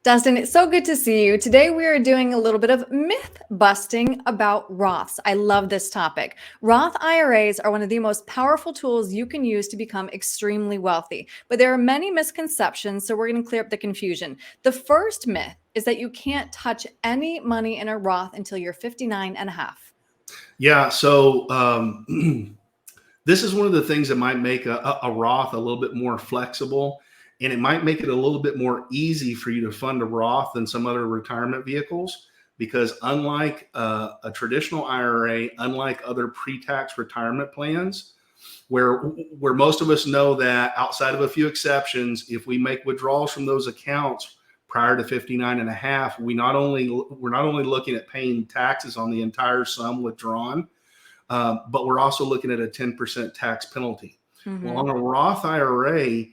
Dustin, it's so good to see you. Today we are doing a little bit of myth busting about Roths. I love this topic. Roth IRAs are one of the most powerful tools you can use to become extremely wealthy, but there are many misconceptions, so we're going to clear up the confusion. The first myth is that you can't touch any money in a Roth until you're 59 and a half. Yeah. This is one of the things that might make a Roth a little bit more flexible, and it might make it a little bit more easy for you to fund a Roth than some other retirement vehicles. Because unlike a traditional IRA, unlike other pre-tax retirement plans, where most of us know that outside of a few exceptions, if we make withdrawals from those accounts prior to 59 and a half, we're not only looking at paying taxes on the entire sum withdrawn, but we're also looking at a 10% tax penalty. Well, on a Roth IRA,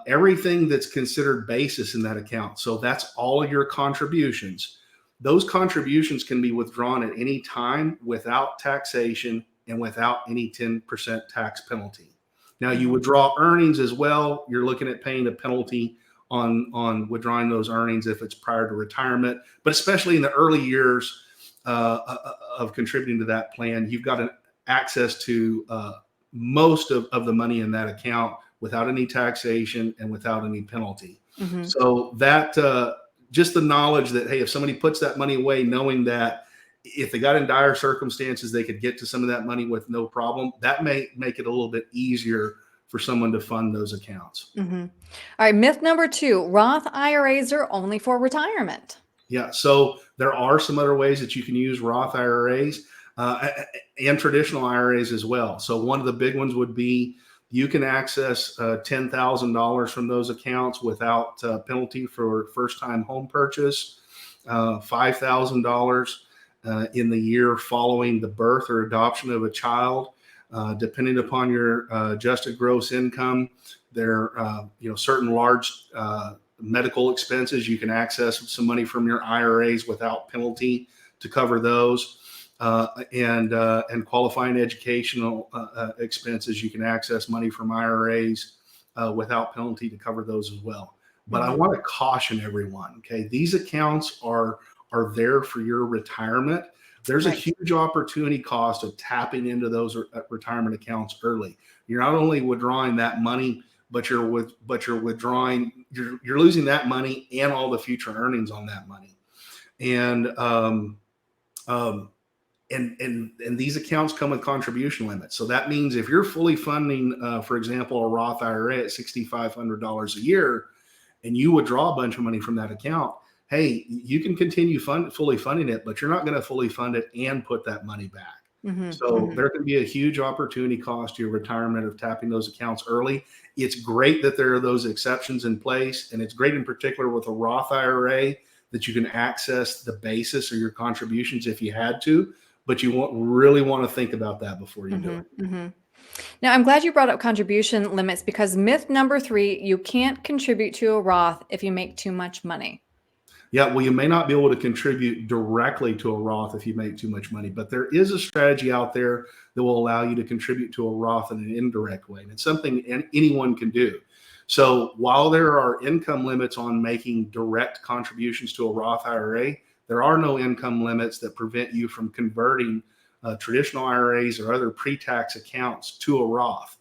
everything that's considered basis in that account, so that's all of your contributions. Those contributions can be withdrawn at any time without taxation and without any 10% tax penalty. Now, you withdraw earnings as well. You're looking at paying a penalty on withdrawing those earnings if it's prior to retirement, but especially in the early years of contributing to that plan, you've got access to most of the money in that account without any taxation and without any penalty. So that just the knowledge that, hey, if somebody puts that money away, knowing that if they got in dire circumstances, they could get to some of that money with no problem, that may make it a little bit easier for someone to fund those accounts. All right, myth number 2, Roth IRAs are only for retirement. Yeah, so there are some other ways that you can use Roth IRAs and traditional IRAs as well. So one of the big ones would be you can access $10,000 from those accounts without penalty for first-time home purchase, $5,000 in the year following the birth or adoption of a child. Depending upon your adjusted gross income, there certain large medical expenses, you can access some money from your IRAs without penalty to cover those, and qualifying educational expenses, you can access money from IRAs without penalty to cover those as well. But I want to caution everyone, okay, these accounts are there for your retirement. There's a huge opportunity cost of tapping into those retirement accounts early. You're not only withdrawing that money, but you're withdrawing, you're losing that money and all the future earnings on that money. And these accounts come with contribution limits. So that means if you're fully funding, for example, a Roth IRA at $6,500 a year, and you withdraw a bunch of money from that account, hey, you can continue fully funding it, but you're not going to fully fund it and put that money back. So there can be a huge opportunity cost to your retirement of tapping those accounts early. It's great that there are those exceptions in place, and it's great in particular with a Roth IRA that you can access the basis or your contributions if you had to, but you really want to think about that before you do it. Now, I'm glad you brought up contribution limits, because myth number 3, you can't contribute to a Roth if you make too much money. Yeah, well, you may not be able to contribute directly to a Roth if you make too much money, but there is a strategy out there that will allow you to contribute to a Roth in an indirect way. And it's something anyone can do. So while there are income limits on making direct contributions to a Roth IRA, there are no income limits that prevent you from converting traditional IRAs or other pre-tax accounts to a Roth.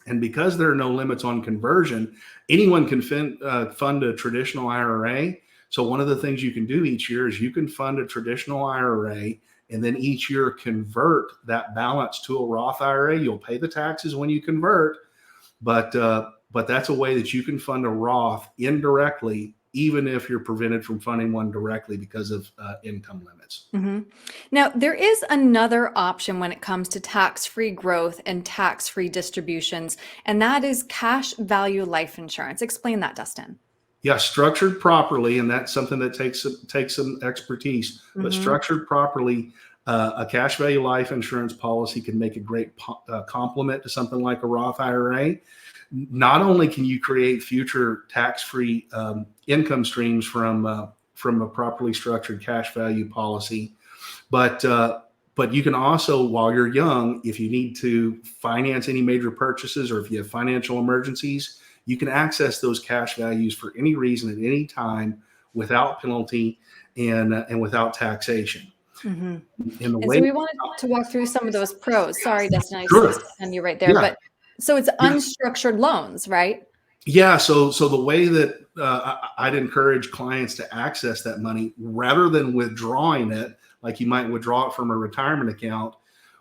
And because there are no limits on conversion, anyone can fund a traditional IRA. So one of the things you can do each year is you can fund a traditional IRA, and then each year convert that balance to a Roth IRA. You'll pay the taxes when you convert, but that's a way that you can fund a Roth indirectly, even if you're prevented from funding one directly because of income limits. Now, there is another option when it comes to tax-free growth and tax-free distributions, and that is cash value life insurance. Explain that, Dustin. Yeah, structured properly, and that's something that takes some expertise. But structured properly, a cash value life insurance policy can make a great complement to something like a Roth IRA. Not only can you create future tax-free income streams from a properly structured cash value policy, but you can also, while you're young, if you need to finance any major purchases or if you have financial emergencies, you can access those cash values for any reason at any time without penalty and without taxation. hmm In the And way, so we wanted to walk through some of those pros. Sorry, Dustin, I just sure, stepped on you right there. yeah, But so it's yeah. unstructured loans, right? Yeah, so the way that I'd encourage clients to access that money rather than withdrawing it, like you might withdraw it from a retirement account,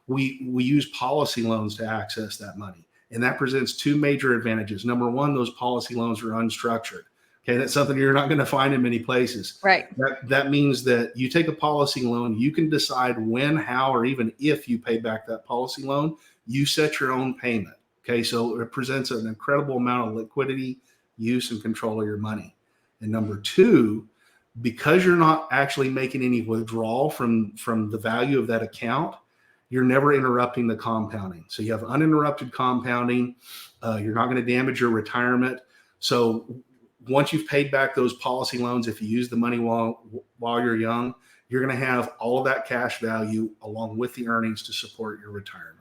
we use policy loans to access that money, and that presents two major advantages. Number one, those policy loans are unstructured. Okay, that's something you're not going to find in many places. Right. That means that you take a policy loan, you can decide when, how, or even if you pay back that policy loan. You set your own payment. Okay, so it presents an incredible amount of liquidity, use, and control of your money. And number two, because you're not actually making any withdrawal from the value of that account, you're never interrupting the compounding. So you have uninterrupted compounding. You're not going to damage your retirement. So once you've paid back those policy loans, if you use the money while you're young, you're going to have all of that cash value along with the earnings to support your retirement.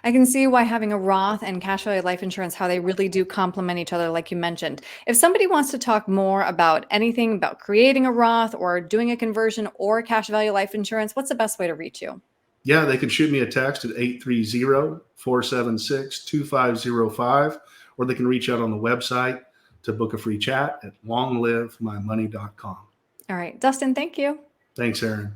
I can see why having a Roth and cash value life insurance, how they really do complement each other, like you mentioned. If somebody wants to talk more about anything about creating a Roth or doing a conversion or cash value life insurance, what's the best way to reach you? Yeah, they can shoot me a text at 830-476-2505, or they can reach out on the website to book a free chat at longlivemymoney.com. All right, Dustin, thank you. Thanks, Aaron.